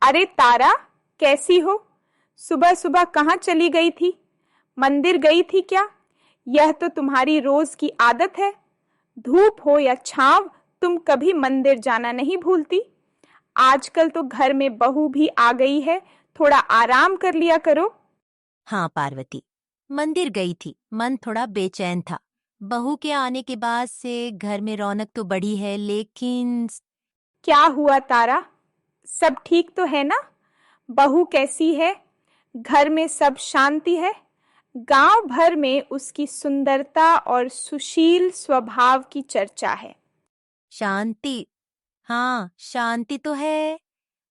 अरे तारा, कैसी हो? सुबह सुबह कहाँ चली गई थी? मंदिर गई थी क्या? यह तो तुम्हारी रोज की आदत है। धूप हो या छांव, तुम कभी मंदिर जाना नहीं भूलती। आजकल तो घर में बहू भी आ गई है, थोड़ा आराम कर लिया करो। हाँ पार्वती, मंदिर गई थी। मन थोड़ा बेचैन था। बहू के आने के बाद से घर में रौनक तो बढ़ी है, लेकिन क्या हुआ तारा? सब ठीक तो है ना? बहू कैसी है? घर में सब शांति है? गांव भर में उसकी सुंदरता और सुशील स्वभाव की चर्चा है। शांति। हाँ, शांति तो है।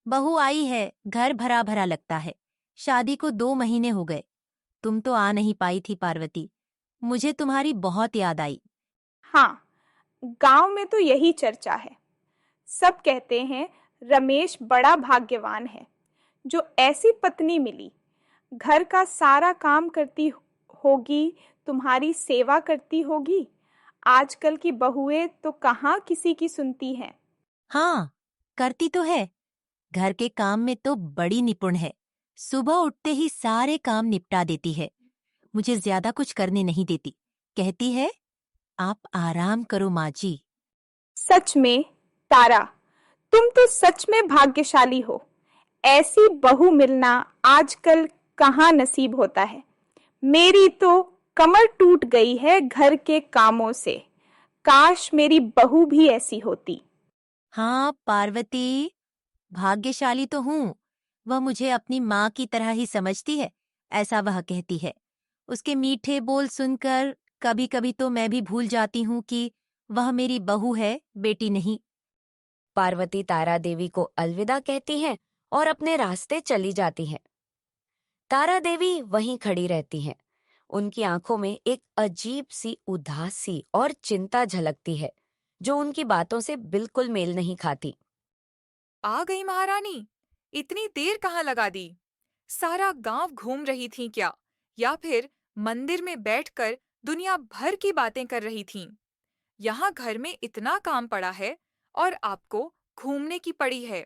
बहू आई है, घर भरा भरा लगता है। शादी को 2 महीने हो गए। तुम तो आ नहीं पाई थी पार्वती। मुझे तुम्हारी बहुत याद आई। हाँ, गांव में तो यही चर्चा है। सब कहते हैं रमेश बड़ा भाग्यवान है, जो ऐसी पत्नी मिली। घर का सारा काम करती होगी, तुम्हारी सेवा करती होगी। आजकल की बहुएं तो कहाँ किसी की सुनती हैं। हाँ, करती तो है। घर के काम में तो बड़ी निपुण है। सुबह उठते ही सारे काम निपटा देती है। मुझे ज्यादा कुछ करने नहीं देती। कहती है, आप आराम करो माँ जी। सच में तारा, तुम तो सच में भाग्यशाली हो। ऐसी बहू मिलना आजकल कहाँ नसीब होता है। मेरी तो कमर टूट गई है घर के कामों से। काश मेरी बहू भी ऐसी होती। हाँ पार्वती, भाग्यशाली तो हूँ। वह मुझे अपनी माँ की तरह ही समझती है, ऐसा वह कहती है। उसके मीठे बोल सुनकर कभी कभी तो मैं भी भूल जाती हूँ कि वह मेरी बहू है, बेटी नहीं। पार्वती तारा देवी को अलविदा कहती हैं और अपने रास्ते चली जाती हैं। तारा देवी वहीं खड़ी रहती हैं। उनकी आंखों में एक अजीब सी उदासी और चिंता झलकती है, जो उनकी बातों से बिल्कुल मेल नहीं खाती। आ गई महारानी। इतनी देर कहाँ लगा दी? सारा गांव घूम रही थीं क्या, या फिर मंदिर में बैठकर दुनिया भर की बातें कर रही थीं? यहाँ घर में इतना काम पड़ा है और आपको घूमने की पड़ी है।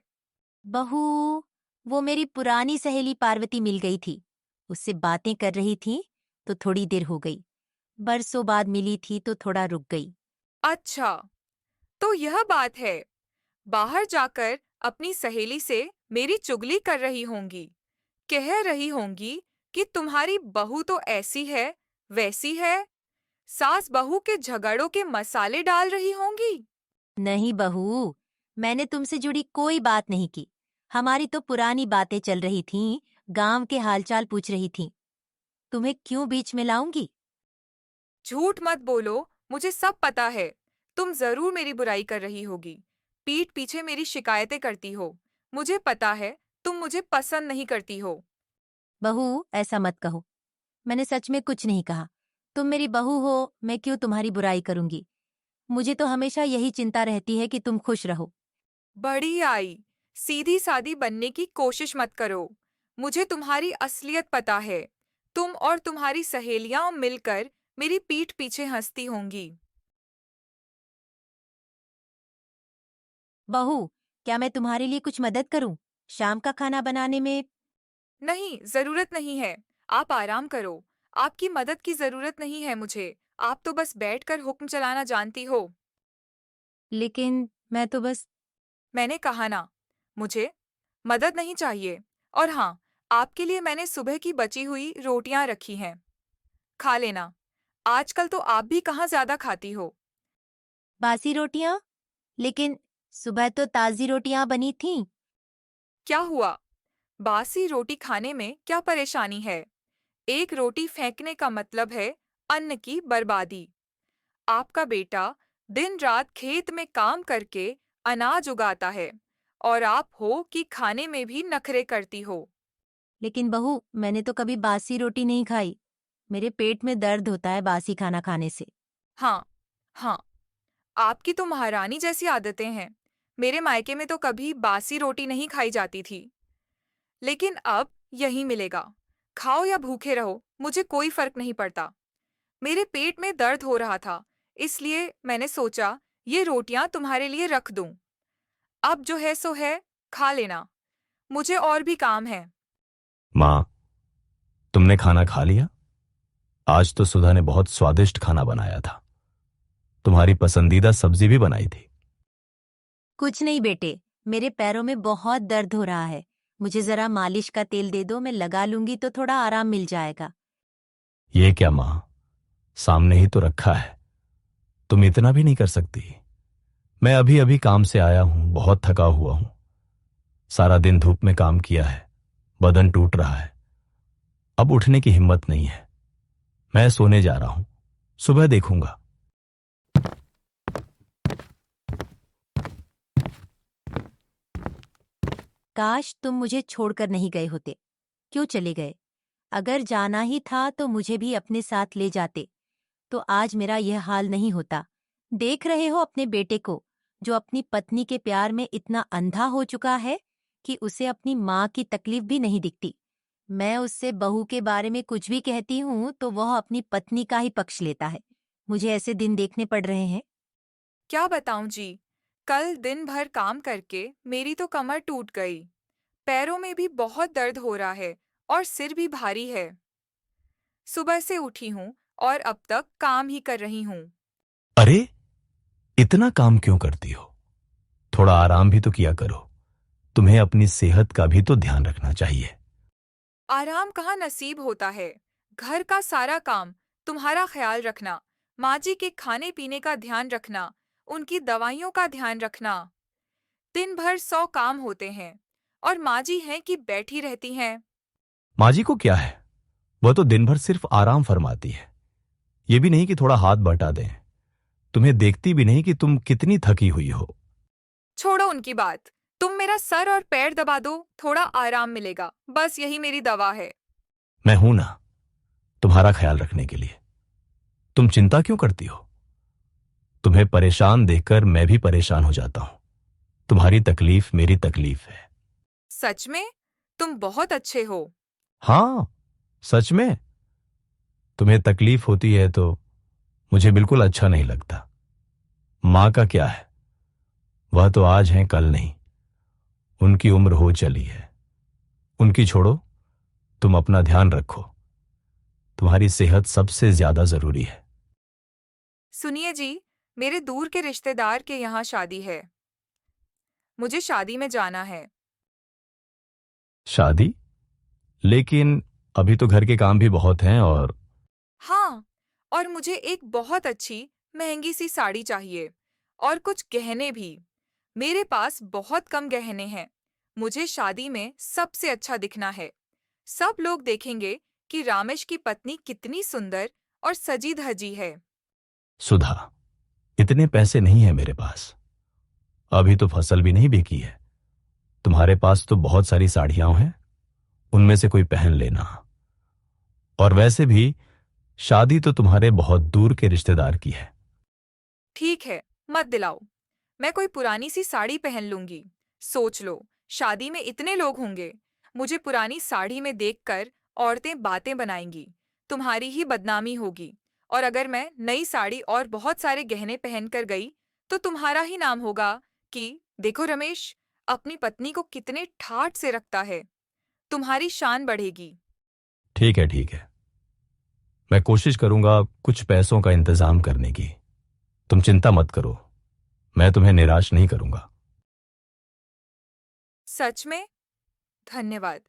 बहू, वो मेरी पुरानी सहेली पार्वती मिल गई थी। उससे बातें कर रही थी तो थोड़ी देर हो गई। बरसों बाद मिली थी तो थोड़ा रुक गई। अच्छा, तो यह बात है। बाहर जाकर अपनी सहेली से मेरी चुगली कर रही होंगी। कह रही होंगी कि तुम्हारी बहू तो ऐसी है, वैसी है। सास बहू के झगड़ों के मसाले डाल रही होंगी। नहीं बहू, मैंने तुमसे जुड़ी कोई बात नहीं की। हमारी तो पुरानी बातें चल रही थीं, गांव के हालचाल पूछ रही थीं। तुम्हें क्यों बीच में लाऊंगी? झूठ मत बोलो, मुझे सब पता है। तुम जरूर मेरी बुराई कर रही होगी। पीठ पीछे मेरी शिकायतें करती हो। मुझे पता है तुम मुझे पसंद नहीं करती हो। बहू, ऐसा मत कहो। मैंने सच में कुछ नहीं कहा। तुम मेरी बहू हो, मैं क्यों तुम्हारी बुराई करूंगी? मुझे तो हमेशा यही चिंता रहती है कि तुम खुश रहो। बड़ी आई, सीधी सादी बनने की कोशिश मत करो। मुझे तुम्हारी असलियत पता है। तुम और तुम्हारी सहेलियां मिलकर मेरी पीठ पीछे हंसती होंगी। बहू, क्या मैं तुम्हारे लिए कुछ मदद करूं? शाम का खाना बनाने में? नहीं, जरूरत नहीं है। आप आराम करो। आपकी मदद की जरूरत नहीं है मुझे। आप तो बस बैठकर हुक्म चलाना जानती हो। लेकिन मैं तो बस। मैंने कहा ना, मुझे मदद नहीं चाहिए। और हाँ, आपके लिए मैंने सुबह की बची हुई रोटियां रखी हैं। खा लेना। आजकल तो आप भी कहाँ ज्यादा खाती हो। बासी रोटियां? लेकिन सुबह तो ताजी रोटियां बनी थीं। क्या हुआ? बासी रोटी खाने में क्या परेशानी है? एक रोटी फेंकने का मतलब है अन्न की बर्बादी। आपका बेटा दिन रात खेत में काम करके अनाज उगाता है, और आप हो कि खाने में भी नखरे करती हो। लेकिन बहू, मैंने तो कभी बासी रोटी नहीं खाई। मेरे पेट में दर्द होता है बासी खाना खाने से। हाँ, हाँ, आपकी तो महारानी जैसी आदतें हैं। मेरे मायके में तो कभी बासी रोटी नहीं खाई जाती थी। लेकिन अब यही मिलेगा। खाओ या भूखे रहो, मुझे कोई फर्क नहीं पड़ता। मेरे पेट में दर्द हो रहा था, इसलिए मैंने सोचा ये रोटियां तुम्हारे लिए रख दूं। अब जो है सो है, खा लेना। मुझे और भी काम है। माँ, तुमने खाना खा लिया? आज तो सुधा ने बहुत स्वादिष्ट खाना बनाया था। तुम्हारी पसंदीदा सब्जी भी बनाई थी। कुछ नहीं बेटे, मेरे पैरों में बहुत दर्द हो रहा है। मुझे जरा मालिश का तेल दे दो, मैं लगा लूंगी तो थोड़ा आराम मिल जाएगा। ये क्या माँ, सामने ही तो रखा है, तुम इतना भी नहीं कर सकती? मैं अभी अभी काम से आया हूं, बहुत थका हुआ हूं। सारा दिन धूप में काम किया है, बदन टूट रहा है। अब उठने की हिम्मत नहीं है। मैं सोने जा रहा हूं, सुबह देखूंगा। काश तुम मुझे छोड़कर नहीं गए होते। क्यों चले गए? अगर जाना ही था तो मुझे भी अपने साथ ले जाते, तो आज मेरा यह हाल नहीं होता। देख रहे हो अपने बेटे को, जो अपनी पत्नी के प्यार में इतना अंधा हो चुका है कि उसे अपनी माँ की तकलीफ भी नहीं दिखती। मैं उससे बहू के बारे में कुछ भी कहती हूँ तो वह अपनी पत्नी का ही पक्ष लेता है। मुझे ऐसे दिन देखने पड़ रहे हैं। क्या बताऊं जी, कल दिन भर काम करके मेरी तो कमर टूट गई। पैरों में भी बहुत दर्द हो रहा है और सिर भी भारी है। सुबह से उठी हूँ और अब तक काम ही कर रही हूँ। अरे, इतना काम क्यों करती हो? थोड़ा आराम भी तो किया करो। तुम्हें अपनी सेहत का भी तो ध्यान रखना चाहिए। आराम कहाँ नसीब होता है। घर का सारा काम, तुम्हारा ख्याल रखना, माँ जी के खाने पीने का ध्यान रखना, उनकी दवाइयों का ध्यान रखना। दिन भर 100 काम होते हैं और माँ जी हैं कि बैठी रहती हैं। माँ जी को क्या है, वह तो दिन भर सिर्फ आराम फरमाती है। ये भी नहीं कि थोड़ा हाथ बटा दें। तुम्हें देखती भी नहीं कि तुम कितनी थकी हुई हो। छोड़ो उनकी बात, तुम मेरा सर और पैर दबा दो, थोड़ा आराम मिलेगा, बस यही मेरी दवा है। मैं हूं ना, तुम्हारा ख्याल रखने के लिए। तुम चिंता क्यों करती हो? तुम्हें परेशान देखकर मैं भी परेशान हो जाता हूं। तुम्हारी तकलीफ मेरी तकलीफ है। सच में तुम बहुत अच्छे हो। हां, सच में। तुम्हें तकलीफ होती है तो मुझे बिल्कुल अच्छा नहीं लगता। मां का क्या है, वह तो आज है कल नहीं। उनकी उम्र हो चली है, उनकी छोड़ो। तुम अपना ध्यान रखो। तुम्हारी सेहत सबसे ज्यादा जरूरी है। सुनिए जी, मेरे दूर के रिश्तेदार के यहाँ शादी है। मुझे शादी में जाना है। शादी? लेकिन अभी तो घर के काम भी बहुत हैं। और हाँ, और मुझे एक बहुत अच्छी महंगी सी साड़ी चाहिए और कुछ गहने भी। मेरे पास बहुत कम गहने हैं। मुझे शादी में सबसे अच्छा दिखना है। सब लोग देखेंगे कि रामेश की पत्नी कितनी सुंदर और सजी धजी है। सुधा, इतने पैसे नहीं है मेरे पास। अभी तो फसल भी नहीं बिकी है। तुम्हारे पास तो बहुत सारी साड़ियां हैं, उनमें से कोई पहन लेना। और वैसे भी शादी तो तुम्हारे बहुत दूर के रिश्तेदार की है। ठीक है, मत दिलाओ। मैं कोई पुरानी सी साड़ी पहन लूंगी। सोच लो, शादी में इतने लोग होंगे। मुझे पुरानी साड़ी में देखकर औरतें बातें बनाएंगी। तुम्हारी ही बदनामी होगी। और अगर मैं नई साड़ी और बहुत सारे गहने पहनकर गई तो तुम्हारा ही नाम होगा कि देखो रमेश अपनी पत्नी को कितने ठाट से रखता है। तुम्हारी शान बढ़ेगी। ठीक है, ठीक है। मैं कोशिश करूंगा कुछ पैसों का इंतजाम करने की। तुम चिंता मत करो, मैं तुम्हें निराश नहीं करूंगा। सच में? धन्यवाद।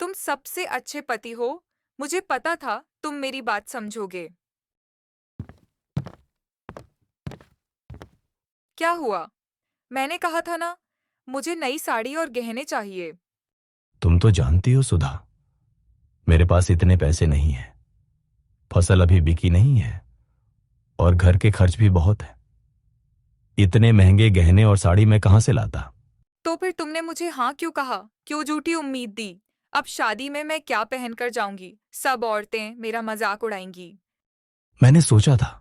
तुम सबसे अच्छे पति हो। मुझे पता था तुम मेरी बात समझोगे। क्या हुआ? मैंने कहा था ना, मुझे नई साड़ी और गहने चाहिए। तुम तो जानती हो सुधा, मेरे पास इतने पैसे नहीं हैं। फसल अभी बिकी नहीं है और घर के खर्च भी बहुत है। इतने महंगे गहने और साड़ी मैं कहां से लाता? तो फिर तुमने मुझे हाँ क्यों कहा? क्यों झूठी उम्मीद दी? अब शादी में मैं क्या पहनकर जाऊंगी? सब औरतें मेरा मजाक उड़ाएंगी। मैंने सोचा था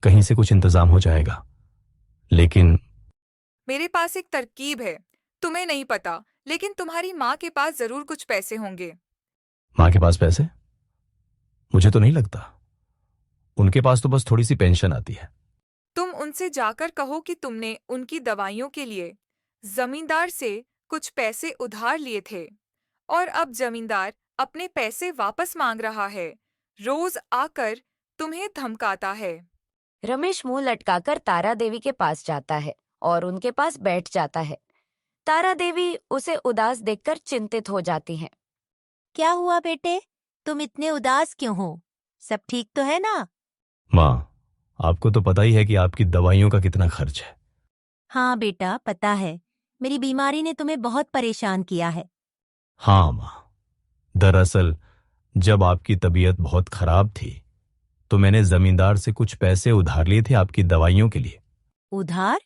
कहीं से कुछ इंतजाम हो जाएगा, लेकिन मेरे पास एक तरकीब है। तुम्हें नहीं पता, लेकिन तुम्हारी माँ के पास जरूर कुछ पैसे होंगे। मां के पास पैसे? मुझे तो नहीं लगता। उनके पास तो बस थोड़ी सी पेंशन आती है। तुम उनसे जाकर कहो कि तुमने उनकी दवाइयों के लिए जमींदार से कुछ पैसे उधार लिए थे और अब जमींदार अपने पैसे वापस मांग रहा है। रोज आकर तुम्हें धमकाता है। रमेश मुंह लटकाकर तारा देवी के पास जाता है और उनके पास बैठ जाता है। तारा देवी उसे उदास देखकर चिंतित हो जाती हैं। क्या हुआ बेटे, तुम इतने उदास क्यों हो? सब ठीक तो है ना? माँ, आपको तो पता ही है कि आपकी दवाइयों का कितना खर्च है। हाँ बेटा, पता है। मेरी बीमारी ने तुम्हें बहुत परेशान किया है। हाँ माँ, दरअसल जब आपकी तबीयत बहुत खराब थी तो मैंने जमींदार से कुछ पैसे उधार लिए थे आपकी दवाइयों के लिए। उधार?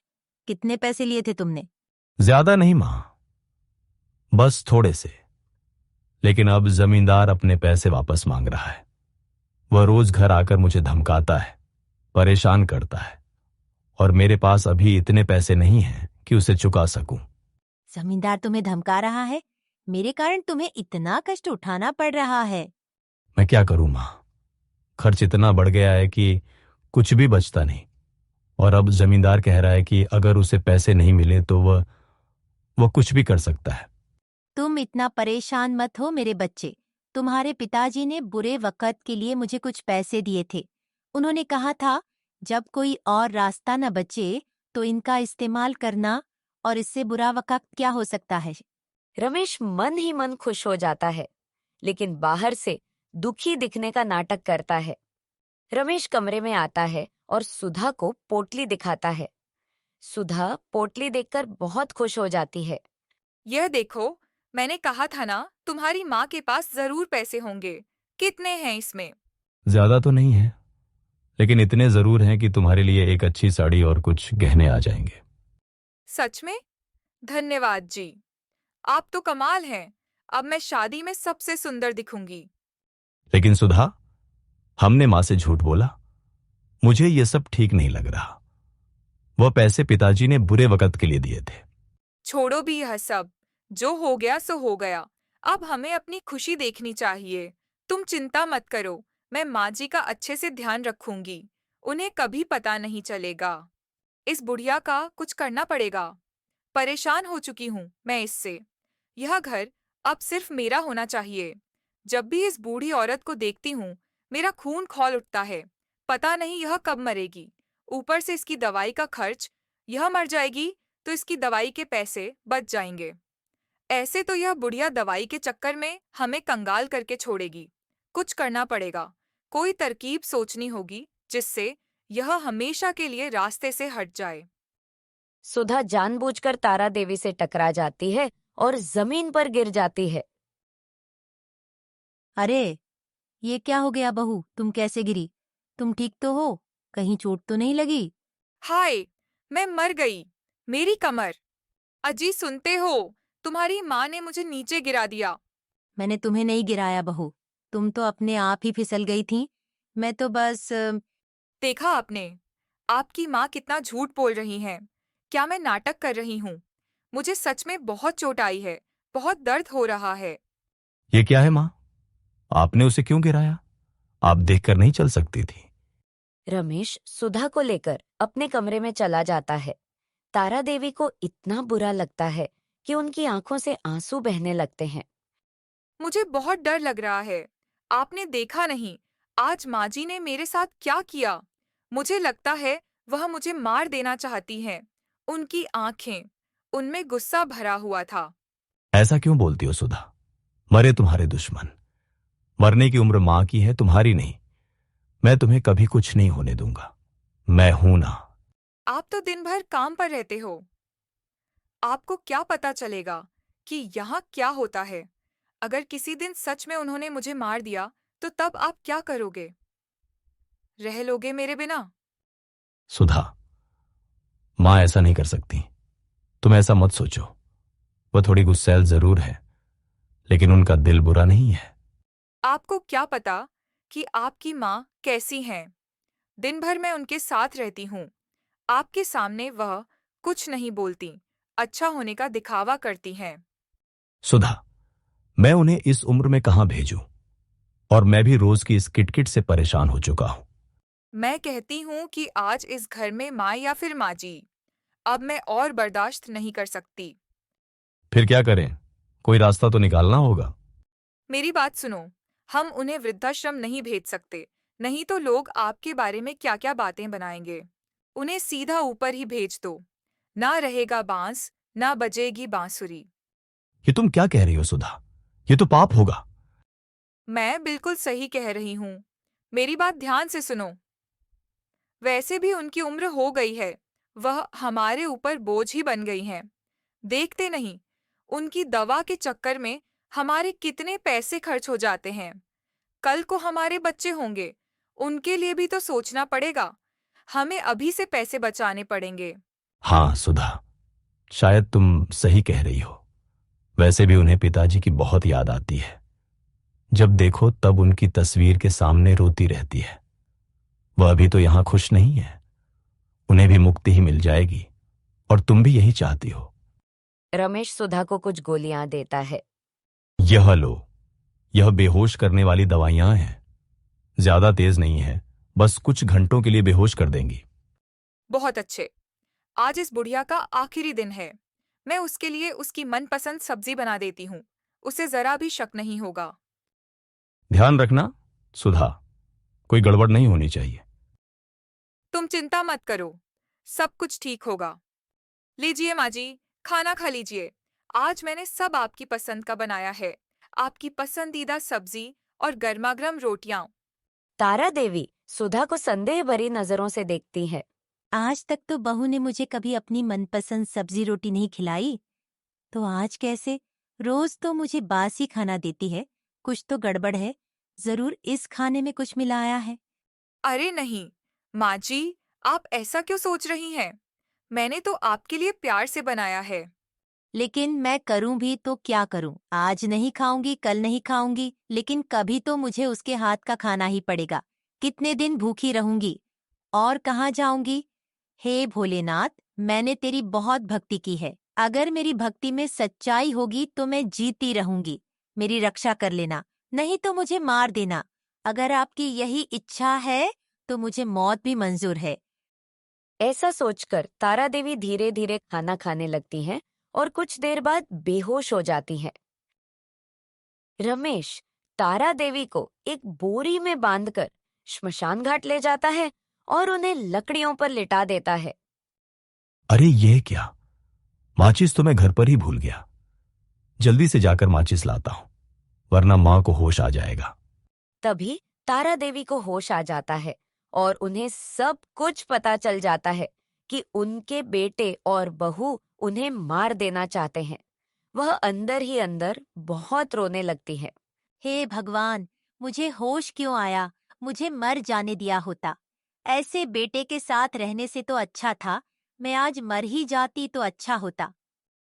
कितने पैसे लिए थे तुमने? ज्यादा नहीं माँ, बस थोड़े से। लेकिन अब जमींदार अपने पैसे वापस मांग रहा है। वह रोज घर आकर मुझे धमकाता है, परेशान करता है, और मेरे पास अभी इतने पैसे नहीं हैं कि उसे चुका सकूं। जमींदार तुम्हें धमका रहा है? मेरे कारण तुम्हें इतना कष्ट उठाना पड़ रहा है। मैं क्या करूं माँ, खर्च इतना बढ़ गया है कि कुछ भी बचता नहीं। और अब जमींदार कह रहा है कि अगर उसे पैसे नहीं मिले तो वह कुछ भी कर सकता है। तुम इतना परेशान मत हो मेरे बच्चे। तुम्हारे पिताजी ने बुरे वक्त के लिए मुझे कुछ पैसे दिए थे। उन्होंने कहा था जब कोई और रास्ता न बचे तो इनका इस्तेमाल करना, और इससे बुरा वक्त क्या हो सकता है। रमेश मन ही मन खुश हो जाता है, लेकिन बाहर से दुखी दिखने का नाटक करता है। रमेश कमरे में आता है और सुधा को पोटली दिखाता है। सुधा पोटली देखकर बहुत खुश हो जाती है। यह देखो, मैंने कहा था ना, तुम्हारी माँ के पास जरूर पैसे होंगे। कितने हैं इसमें? ज्यादा तो नहीं है, लेकिन इतने जरूर हैं कि तुम्हारे लिए एक अच्छी साड़ी और कुछ गहने आ जाएंगे। सच में? धन्यवाद जी, आप तो कमाल हैं। अब मैं शादी में सबसे सुंदर दिखूंगी। लेकिन सुधा, हमने माँ से झूठ बोला। मुझे ये सब ठीक नहीं लग रहा। वह पैसे पिताजी ने बुरे वक्त के लिए दिए थे। छोड़ो भी यह सब, जो हो गया सो हो गया। अब हमें अपनी खुशी देखनी चाहिए। तुम चिंता मत करो, मैं माँ जी का अच्छे से ध्यान रखूंगी। उन्हें कभी पता नहीं चलेगा। इस बुढ़िया का कुछ करना पड़ेगा। परेशान हो चुकी हूँ मैं इससे। यह घर अब सिर्फ मेरा होना चाहिए। जब भी इस बूढ़ी औरत को देखती हूँ, मेरा खून खौल उठता है। पता नहीं यह कब मरेगी। ऊपर से इसकी दवाई का खर्च। यह मर जाएगी तो इसकी दवाई के पैसे बच जाएंगे। ऐसे तो यह बुढ़िया दवाई के चक्कर में हमें कंगाल करके छोड़ेगी। कुछ करना पड़ेगा। कोई तरकीब सोचनी होगी जिससे यह हमेशा के लिए रास्ते से हट जाए। सुधा जानबूझकर तारा देवी से टकरा जाती है और जमीन पर गिर जाती है। अरे, ये क्या हो गया बहू, तुम कैसे गिरी? तुम ठीक तो हो? कहीं चोट तो नहीं लगी? हाय, मैं मर गई। मेरी कमर। अजी सुनते हो, तुम्हारी माँ ने मुझे नीचे गिरा दिया। मैंने तुम्हें नहीं गिराया बहू, तुम तो अपने आप ही फिसल गई थी। मैं तो बस देखा आपने, आपकी माँ कितना झूठ बोल रही हैं। क्या मैं नाटक कर रही हूँ? मुझे सच में बहुत चोट आई है। बहुत दर्द हो रहा है। ये क्या है माँ, आपने उसे क्यों गिराया? आप देखकर नहीं चल सकती थी। रमेश सुधा को लेकर अपने कमरे में चला जाता है। तारा देवी को इतना बुरा लगता है कि उनकी आंखों से आंसू बहने लगते हैं। मुझे बहुत डर लग रहा है। आपने देखा नहीं, आज माँ जी ने मेरे साथ क्या किया। मुझे लगता है वह मुझे मार देना चाहती हैं। उनकी आंखें, उनमें गुस्सा भरा हुआ था। ऐसा क्यों बोलती हो सुधा? मरे तुम्हारे दुश्मन। मरने की उम्र मां की है, तुम्हारी नहीं। मैं तुम्हें कभी कुछ नहीं होने दूंगा। मैं हूं ना। आप तो दिन भर काम पर रहते हो। आपको क्या पता चलेगा कि यहाँ क्या होता है? अगर किसी दिन सच में उन्होंने मुझे मार दिया तो तब आप क्या करोगे? रह लोगे मेरे बिना? सुधा, मां ऐसा नहीं कर सकती। तुम ऐसा मत सोचो। वह थोड़ी गुस्सैल जरूर है, लेकिन उनका दिल बुरा नहीं है। आपको क्या पता कि आपकी माँ कैसी हैं? दिन भर मैं उनके साथ रहती हूँ। आपके सामने वह कुछ नहीं बोलती, अच्छा होने का दिखावा करती हैं। सुधा, मैं उन्हें इस उम्र में कहां भेजूं? और मैं भी रोज की इस किटकिट से परेशान हो चुका हूं। मैं कहती हूँ कि आज इस घर में माँ या फिर माँ जी। अब मैं और बर्दाश्त नहीं कर सकती। फिर क्या करें? कोई रास्ता तो निकालना होगा। मेरी बात सुनो, हम उन्हें वृद्धाश्रम नहीं भेज सकते, नहीं तो लोग आपके बारे में क्या क्या बातें बनाएंगे। उन्हें सीधा ऊपर ही भेज दो। ना रहेगा बांस, ना बजेगी बांसुरी। ये तुम क्या कह रही हो सुधा? ये तो पाप होगा। मैं बिल्कुल सही कह रही हूँ। मेरी बात ध्यान से सुनो। वैसे भी उनकी उम्र हो गई है, वह हमारे ऊपर बोझ ही बन गई हैं। देखते नहीं, उनकी दवा के चक्कर में हमारे कितने पैसे खर्च हो जाते हैं। कल को हमारे बच्चे होंगे, उनके लिए भी तो सोचना पड़ेगा। हमें अभी से पैसे बचाने पड़ेंगे। हाँ सुधा, शायद तुम सही कह रही हो। वैसे भी उन्हें पिताजी की बहुत याद आती है। जब देखो तब उनकी तस्वीर के सामने रोती रहती है। वह अभी तो यहां खुश नहीं है। उन्हें भी मुक्ति ही मिल जाएगी, और तुम भी यही चाहती हो। रमेश सुधा को कुछ गोलियां देता है। यह लो, यह बेहोश करने वाली दवाइयां हैं। ज्यादा तेज नहीं है, बस कुछ घंटों के लिए बेहोश कर देंगी। बहुत अच्छे। आज इस बुढ़िया का आखिरी दिन है। मैं उसके लिए उसकी मनपसंद सब्जी बना देती हूँ। उसे जरा भी शक नहीं होगा। ध्यान रखना सुधा, कोई गड़बड़ नहीं होनी चाहिए। तुम चिंता मत करो, सब कुछ ठीक होगा। लीजिए माँ जी, खाना खा लीजिए। आज मैंने सब आपकी पसंद का बनाया है। आपकी पसंदीदा सब्जी और गर्मागर्म रोटियां। तारा देवी सुधा को संदेह भरी नजरों से देखती है। आज तक तो बहू ने मुझे कभी अपनी मनपसंद सब्जी रोटी नहीं खिलाई, तो आज कैसे? रोज तो मुझे बासी खाना देती है। कुछ तो गड़बड़ है, जरूर इस खाने में कुछ मिलाया है। अरे नहीं, माँ जी, आप ऐसा क्यों सोच रही हैं? मैंने तो आपके लिए प्यार से बनाया है। लेकिन मैं करूं भी तो क्या करूं? आज नहीं खाऊंगी, कल नहीं खाऊंगी, लेकिन कभी तो मुझे उसके हाथ का खाना ही पड़ेगा। कितने दिन भूखी रहूंगी और कहाँ जाऊंगी? हे भोलेनाथ, मैंने तेरी बहुत भक्ति की है। अगर मेरी भक्ति में सच्चाई होगी तो मैं जीती रहूंगी। मेरी रक्षा कर लेना, नहीं तो मुझे मार देना। अगर आपकी यही इच्छा है तो मुझे मौत भी मंजूर है। ऐसा सोचकर तारा देवी धीरे धीरे खाना खाने लगती हैं और कुछ देर बाद बेहोश हो जाती हैं। रमेश तारा देवी को एक बोरी में बांधकर श्मशान घाट ले जाता है और उन्हें लकड़ियों पर लिटा देता है। अरे ये क्या! माचिस तो मैं घर पर ही भूल गया। जल्दी से जाकर माचिस लाता हूं, वरना मां को होश आ जाएगा। तभी तारा देवी को होश आ जाता है और उन्हें सब कुछ पता चल जाता है कि उनके बेटे और बहू उन्हें मार देना चाहते हैं। वह अंदर ही अंदर बहुत रोने लगती है। हे भगवान, मुझे होश क्यों आया? मुझे मर जाने दिया होता। ऐसे बेटे के साथ रहने से तो अच्छा था मैं आज मर ही जाती तो अच्छा होता।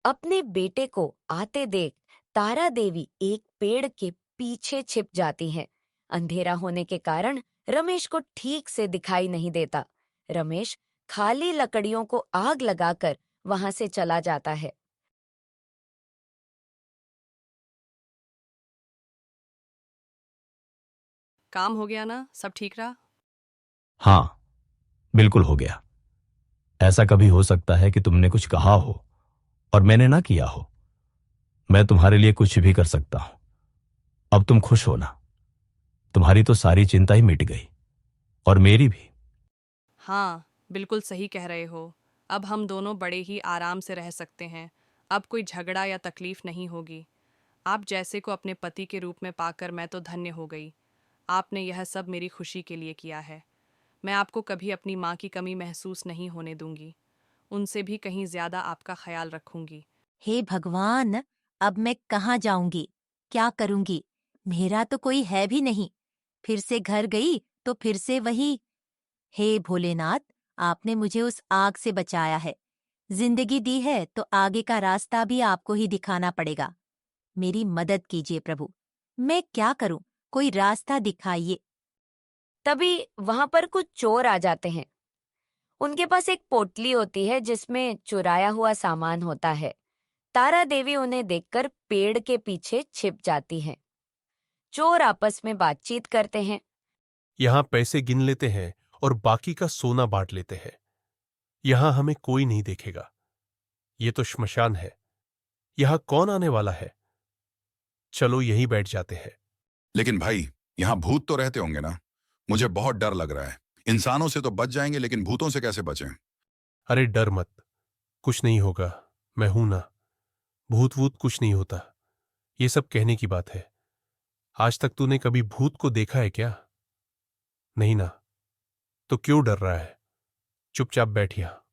अपने बेटे को आते देख तारा देवी एक पेड़ के पीछे छिप जाती है। अंधेरा होने के कारण रमेश को ठीक से दिखाई नहीं देता। रमेश खाली लकड़ियों को आग लगाकर वहां से चला जाता है। काम हो गया ना? सब ठीक रहा? हाँ, बिल्कुल हो गया। ऐसा कभी हो सकता है कि तुमने कुछ कहा हो और मैंने ना किया हो? मैं तुम्हारे लिए कुछ भी कर सकता हूं। अब तुम खुश हो ना? तुम्हारी तो सारी चिंता ही मिट गई, और मेरी भी। हाँ, बिल्कुल सही कह रहे हो। अब हम दोनों बड़े ही आराम से रह सकते हैं। अब कोई झगड़ा या तकलीफ नहीं होगी। आप जैसे को अपने पति के रूप में पाकर मैं तो धन्य हो गई। आपने यह सब मेरी खुशी के लिए किया है। मैं आपको कभी अपनी माँ की कमी महसूस नहीं होने दूंगी। उनसे भी कहीं ज्यादा आपका ख्याल रखूंगी। हे भगवान, अब मैं कहाँ जाऊंगी? क्या करूंगी? मेरा तो कोई है भी नहीं। फिर से घर गई तो फिर से वही। हे भोलेनाथ, आपने मुझे उस आग से बचाया है। जिंदगी दी है तो आगे का रास्ता भी आपको ही दिखाना पड़ेगा। मेरी मदद कीजिए प्रभु। मैं क्या करूं? कोई रास्ता दिखाइए। तभी वहां पर कुछ चोर आ जाते हैं। उनके पास एक पोटली होती है जिसमें चुराया हुआ सामान होता है। तारा देवी उन्हें देखकर पेड़ के पीछे छिप जाती है। चोर आपस में बातचीत करते हैं। यहां पैसे गिन लेते हैं और बाकी का सोना बांट लेते हैं। यहां हमें कोई नहीं देखेगा। ये तो श्मशान है। यहाँ कौन आने वाला है? चलो यहीं बैठ जाते हैं। लेकिन भाई, यहाँ भूत तो रहते होंगे ना? मुझे बहुत डर लग रहा है। इंसानों से तो बच जाएंगे, लेकिन भूतों से कैसे बचें? अरे डर मत, कुछ नहीं होगा, मैं हूं ना। भूत वूत कुछ नहीं होता, ये सब कहने की बात है। आज तक तूने कभी भूत को देखा है क्या? नहीं ना, तो क्यों डर रहा है? चुपचाप बैठ यहाँ।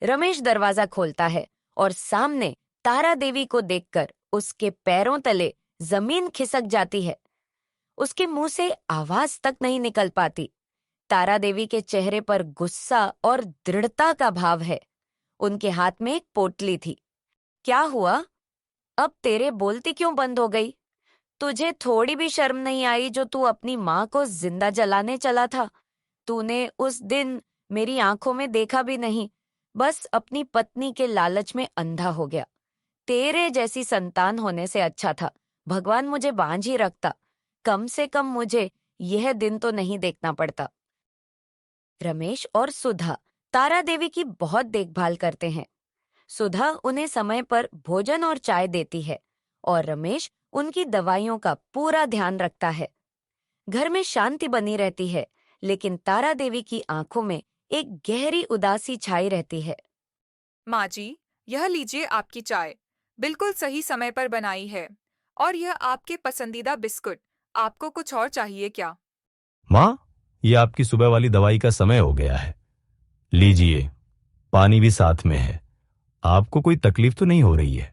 रमेश दरवाजा खोलता है और सामने तारा देवी को देखकर उसके पैरों तले जमीन खिसक जाती है। उसके मुंह से आवाज तक नहीं निकल पाती। तारा देवी के चेहरे पर गुस्सा और दृढ़ता का भाव है। उनके हाथ में एक पोटली थी। क्या हुआ? अब तेरे बोलती क्यों बंद हो गई? तुझे थोड़ी भी शर्म नहीं आई जो तू अपनी माँ को जिंदा जलाने चला था? तूने उस दिन मेरी आंखों में देखा भी नहीं, बस अपनी पत्नी के लालच में अंधा हो गया। तेरे जैसी संतान होने से अच्छा था भगवान मुझे बांझ ही रखता। कम से कम मुझे यह दिन तो नहीं देखना पड़ता। रमेश और सुधा तारा देवी की बहुत देखभाल करते हैं। सुधा उन्हें समय पर भोजन और चाय देती है और रमेश उनकी दवाइयों का पूरा ध्यान रखता है। घर में शांति बनी रहती है, लेकिन तारा देवी की आंखों में एक गहरी उदासी छाई रहती है। माँ जी, यह लीजिए आपकी चाय, बिल्कुल सही समय पर बनाई है। और यह आपके पसंदीदा बिस्कुट। आपको कुछ और चाहिए क्या? माँ, ये आपकी सुबह वाली दवाई का समय हो गया है। लीजिए, पानी भी साथ में है। आपको कोई तकलीफ तो नहीं हो रही है?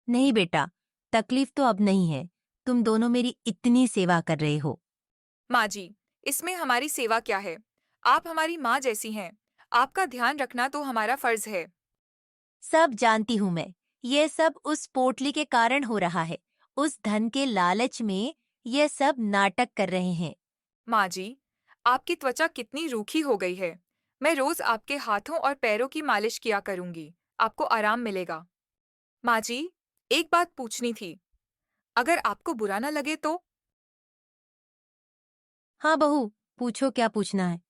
नहीं बेटा, तकलीफ तो अब नहीं है। तुम दोनों मेरी इतनी सेवा कर रहे हो। माँ जी, इसमें हमारी सेवा क्या है? आप हमारी माँ जैसी हैं। आपका ध्यान रखना तो हमारा फर्ज है। सब जानती हूँ मैं, ये सब उस पोटली के कारण हो रहा है। उस धन के लालच में ये सब नाटक कर रहे हैं। माँ जी, आपकी त्वचा कितनी रूखी हो गई है। मैं रोज आपके हाथों और पैरों की मालिश किया करूंगी, आपको आराम मिलेगा। माँ जी, एक बात पूछनी थी, अगर आपको बुरा न लगे तो? हाँ बहू, पूछो क्या पूछना है।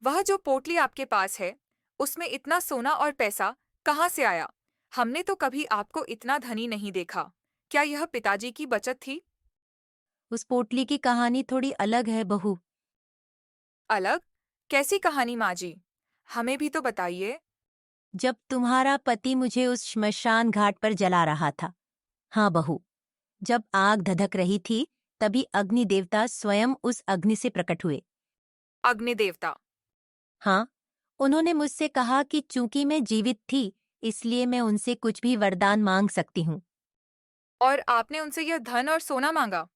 वह जो पोटली आपके पास है, उसमें इतना सोना और पैसा कहाँ से आया? हमने तो कभी आपको इतना धनी नहीं देखा। क्या यह पिताजी की बचत थी? उस पोटली की कहानी थोड़ी अलग है बहू। अलग? कैसी कहानी माँ जी? हमें भी तो बताइए। जब तुम्हारा पति मुझे उस श्मशान घाट पर जला रहा था। हाँ बहू, जब आग धधक रही थी तभी अग्नि देवता स्वयं उस अग्नि से प्रकट हुए। अग्नि देवता? हाँ, उन्होंने मुझसे कहा कि चूंकि मैं जीवित थी इसलिए मैं उनसे कुछ भी वरदान मांग सकती हूँ। और आपने उनसे यह धन और सोना मांगा?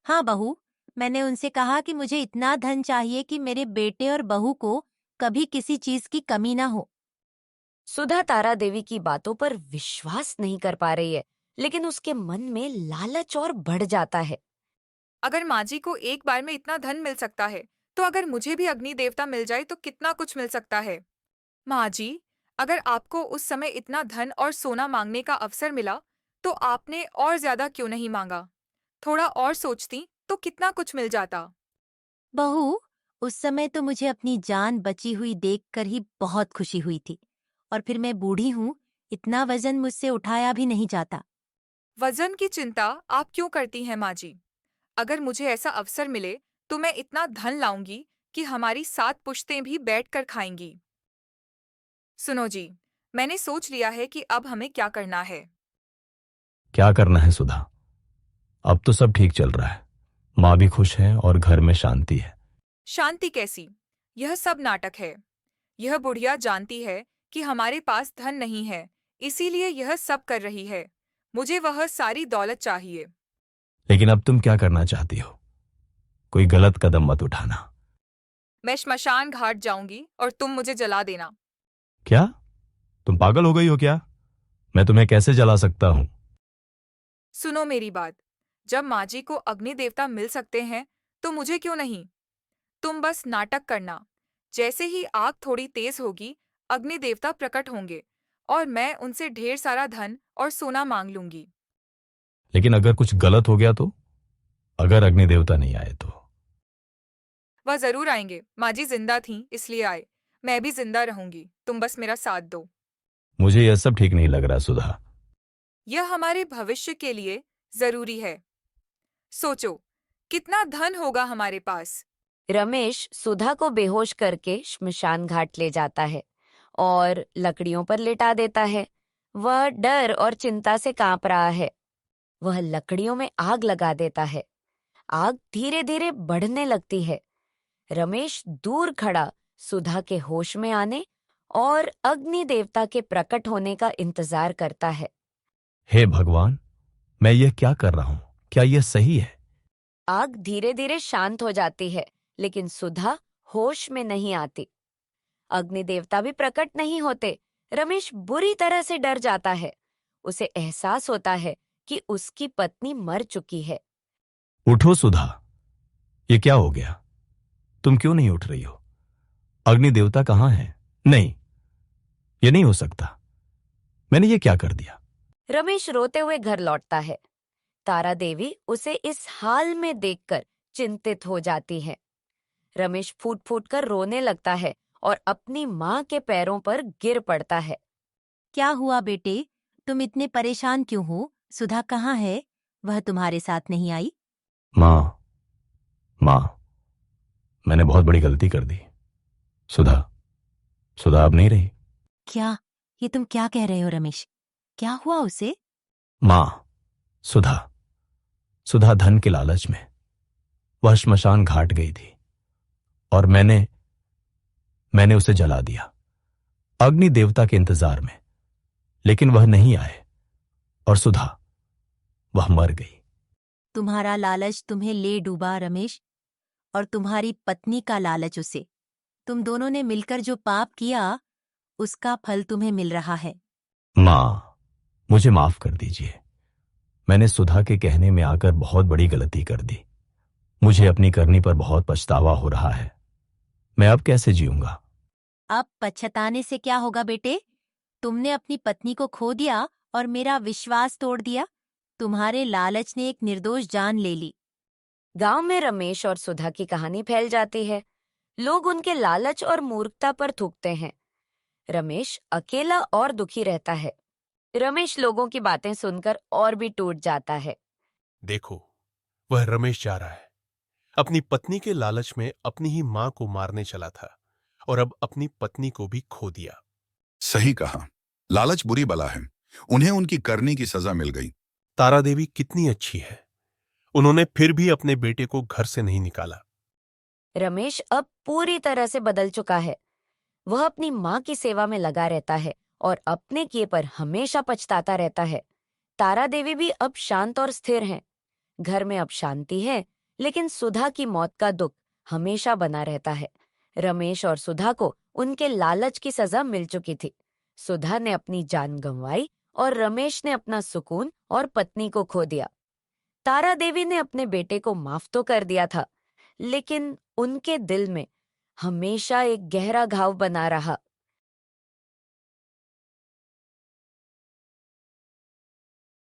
हाँ बहू, मैंने उनसे कहा कि मुझे इतना धन चाहिए कि मेरे बेटे और बहू को कभी किसी चीज की कमी ना हो। सुधा तारा देवी की बातों पर विश्वास नहीं कर पा रही है, लेकिन उसके मन में लालच और बढ़ जाता है। अगर माँ जी को एक बार में इतना धन मिल सकता है, तो अगर मुझे भी अग्नि देवता मिल जाए तो कितना कुछ मिल सकता है। माँ जी, अगर आपको उस समय इतना धन और सोना मांगने का अवसर मिला, तो आपने और ज्यादा क्यों नहीं मांगा? थोड़ा और सोचती तो कितना कुछ मिल जाता। बहू, उस समय तो मुझे अपनी जान बची हुई देखकर ही बहुत खुशी हुई थी। और फिर मैं बूढ़ी हूँ, इतना वजन मुझसे उठाया भी नहीं जाता। वजन की चिंता आप क्यों करती हैं माँ जी? अगर मुझे ऐसा अवसर मिले तो मैं इतना धन लाऊंगी कि हमारी 7 पुश्तें भी बैठकर खाएंगी। सुनो जी, मैंने सोच लिया है कि अब हमें क्या करना है। क्या करना है सुधा? अब तो सब ठीक चल रहा है। माँ भी खुश है और घर में शांति है। शांति कैसी? यह सब नाटक है। यह बुढ़िया जानती है कि हमारे पास धन नहीं है, इसीलिए यह सब कर रही है। मुझे वह सारी दौलत चाहिए। लेकिन अब तुम क्या करना चाहती हो? कोई गलत कदम मत उठाना। मैं श्मशान घाट जाऊंगी और तुम मुझे जला देना। क्या? तुम पागल हो गई हो क्या? मैं तुम्हें कैसे जला सकता हूं? सुनो मेरी बात, जब माँ जी को अग्नि देवता मिल सकते हैं तो मुझे क्यों नहीं? तुम बस नाटक करना। जैसे ही आग थोड़ी तेज होगी, अग्नि देवता प्रकट होंगे और मैं उनसे ढेर सारा धन और सोना मांग लूंगी। लेकिन अगर कुछ गलत हो गया तो? अगर अग्नि देवता नहीं आए तो? वह जरूर आएंगे। माँ जी जिंदा थीं इसलिए आए। मैं भी जिंदा रहूंगी, तुम बस मेरा साथ दो। मुझे यह सब ठीक नहीं लग रहा सुधा। यह हमारे भविष्य के लिए जरूरी है। सोचो, कितना धन होगा हमारे पास। रमेश सुधा को बेहोश करके श्मशान घाट ले जाता है और लकड़ियों पर लिटा देता है। वह डर और चिंता से कांप रहा है। वह लकड़ियों में आग लगा देता है। आग धीरे धीरे बढ़ने लगती है। रमेश दूर खड़ा सुधा के होश में आने और अग्नि देवता के प्रकट होने का इंतजार करता है। हे भगवान, मैं यह क्या कर रहा हूं? क्या यह सही है? आग धीरे धीरे शांत हो जाती है, लेकिन सुधा होश में नहीं आती। अग्नि देवता भी प्रकट नहीं होते। रमेश बुरी तरह से डर जाता है। उसे एहसास होता है कि उसकी पत्नी मर चुकी है। उठो सुधा, ये क्या हो गया? तुम क्यों नहीं उठ रही हो? अग्नि देवता कहां है? नहीं, ये नहीं हो सकता। मैंने ये क्या कर दिया? रमेश रोते हुए घर लौटता है। तारा देवी उसे इस हाल में देखकर चिंतित हो जाती है। रमेश फूट फूट कर रोने लगता है और अपनी माँ के पैरों पर गिर पड़ता है। क्या हुआ बेटे? तुम इतने परेशान क्यों हो? सुधा कहाँ है? वह तुम्हारे साथ नहीं आई? माँ, मैंने बहुत बड़ी गलती कर दी। सुधा अब नहीं रही। क्या? ये तुम क्या कह रहे हो रमेश? क्या हुआ उसे? माँ, सुधा धन के लालच में वह श्मशान घाट गई थी और मैंने उसे जला दिया अग्नि देवता के इंतजार में, लेकिन वह नहीं आए और वह मर गई। तुम्हारा लालच तुम्हें ले डूबा रमेश, और तुम्हारी पत्नी का लालच उसे। तुम दोनों ने मिलकर जो पाप किया, उसका फल तुम्हें मिल रहा है। माँ, मुझे माफ कर दीजिए। मैंने सुधा के कहने में आकर बहुत बड़ी गलती कर दी। मुझे अपनी करनी पर बहुत पछतावा हो रहा है। मैं अब कैसे जीऊंगा? अब पछताने से क्या होगा बेटे? तुमने अपनी पत्नी को खो दिया और मेरा विश्वास तोड़ दिया। तुम्हारे लालच ने एक निर्दोष जान ले ली। गांव में रमेश और सुधा की कहानी फैल जाती है। लोग उनके लालच और मूर्खता पर थूकते हैं। रमेश अकेला और दुखी रहता है। रमेश लोगों की बातें सुनकर और भी टूट जाता है। देखो, वह रमेश जा रहा है। अपनी पत्नी के लालच में अपनी ही मां को मारने चला था और अब अपनी पत्नी को भी खो दिया। सही कहा, लालच बुरी बला है। उन्हें उनकी करनी की सजा मिल गई। तारा देवी कितनी अच्छी है। उन्होंने फिर भी अपने बेटे को घर से नहीं निकाला। रमेश अब पूरी तरह से बदल चुका है। वह अपनी माँ की सेवा में लगा रहता है और अपने किए पर हमेशा पछताता रहता है। तारा देवी भी अब शांत और स्थिर हैं। घर में अब शांति है, लेकिन सुधा की मौत का दुख हमेशा बना रहता है। रमेश और सुधा को उनके लालच की सजा मिल चुकी थी। सुधा ने अपनी जान गंवाई और रमेश ने अपना सुकून और पत्नी को खो दिया। तारा देवी ने अपने बेटे को माफ तो कर दिया था, लेकिन उनके दिल में हमेशा एक गहरा घाव बना रहा।